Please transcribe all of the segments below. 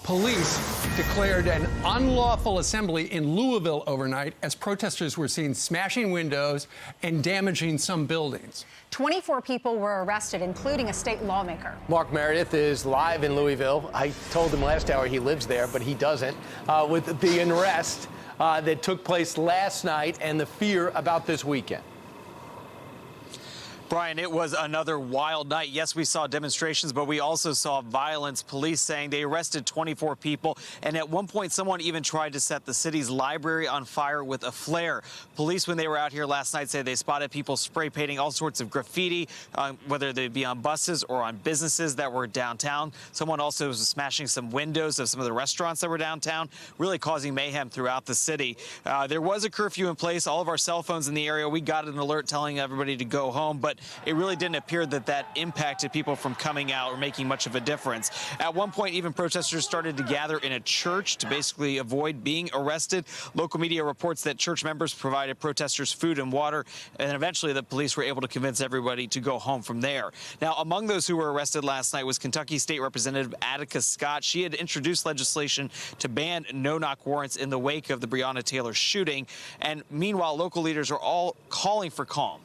Police declared an unlawful assembly in Louisville overnight as protesters were seen smashing windows and damaging some buildings. 24 people were arrested, including a state lawmaker. Mark Meredith is live in Louisville. I told him last hour he lives there, but he doesn't. With the arrest that took place last night and the fear about this weekend. Brian, it was another wild night. Yes, we saw demonstrations, but we also saw violence. Police saying they arrested 24 people. And at one point, someone even tried to set the city's library on fire with a flare. Police, when they were out here last night, said they spotted people spray painting all sorts of graffiti, whether they be on buses or on businesses that were downtown. Someone also was smashing some windows of some of the restaurants that were downtown, really causing mayhem throughout the city. There was a curfew in place. All of our cell phones in the area, we got an alert telling everybody to go home, but it really didn't appear that that impacted people from coming out or making much of a difference. At one point, even protesters started to gather in a church to basically avoid being arrested. Local media reports that church members provided protesters food and water, and eventually the police were able to convince everybody to go home from there. Now, among those who were arrested last night was Kentucky State Representative Attica Scott. She had introduced legislation to ban no-knock warrants in the wake of the Breonna Taylor shooting. And meanwhile, local leaders are all calling for calm.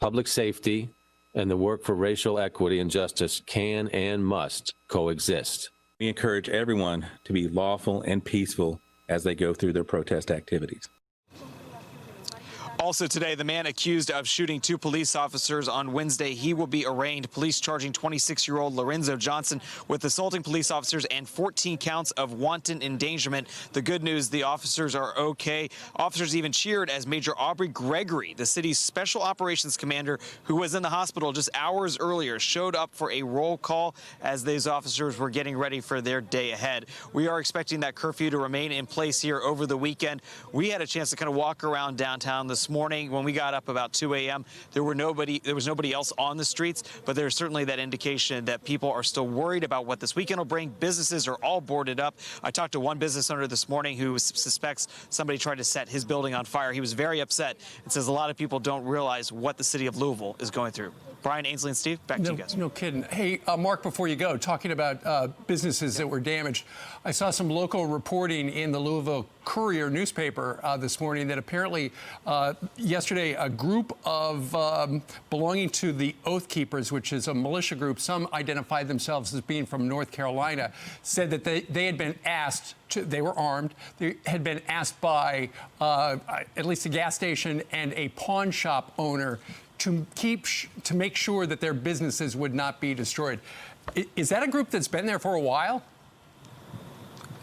Public safety and the work for racial equity and justice can and must coexist. We encourage everyone to be lawful and peaceful as they go through their protest activities. Also today, the man accused of shooting 2 police officers on Wednesday, he will be arraigned. Police charging 26-year-old Lorenzo Johnson with assaulting police officers and 14 counts of wanton endangerment. The good news, the officers are okay. Officers even cheered as Major Aubrey Gregory, the city's special operations commander, who was in the hospital just hours earlier, showed up for a roll call as these officers were getting ready for their day ahead. We are expecting that curfew to remain in place here over the weekend. We had a chance to kind of walk around downtown this morning. When we got up about 2 a.m., there was nobody else on the streets, but there's certainly that indication that people are still worried about what this weekend will bring. Businesses are all boarded up. I talked to one business owner this morning who suspects somebody tried to set his building on fire. He was very upset and says a lot of people don't realize what the city of Louisville is going through. Brian, Ainsley, and Steve, back to you guys. No kidding. Hey, Mark, before you go, talking about businesses that were damaged, I saw some local reporting in the Louisville Courier newspaper this morning that apparently yesterday a group of belonging to the Oath Keepers, which is a militia group, some identified themselves as being from North Carolina, said that they had been asked they were armed. They had been asked by at least a gas station and a pawn shop owner to make sure that their businesses would not be destroyed. Is that a group that's been there for a while?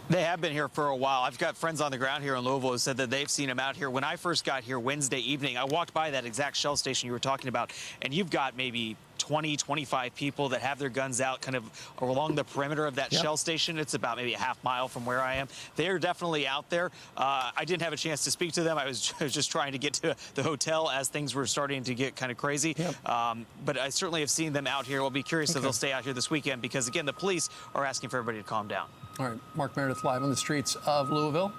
They have been here for a while. I've got friends on the ground here in Louisville who said that they've seen them out here. When I first got here Wednesday evening, I walked by that exact shell station you were talking about, and you've got maybe 20, 25 people that have their guns out kind of along the perimeter of that shell station. It's about maybe a half mile from where I am. They're definitely out there. I didn't have a chance to speak to them. I was just trying to get to the hotel as things were starting to get kind of crazy. But I certainly have seen them out here. We'll be curious if they'll stay out here this weekend because, again, the police are asking for everybody to calm down. All right, Mark Meredith live on the streets of Louisville.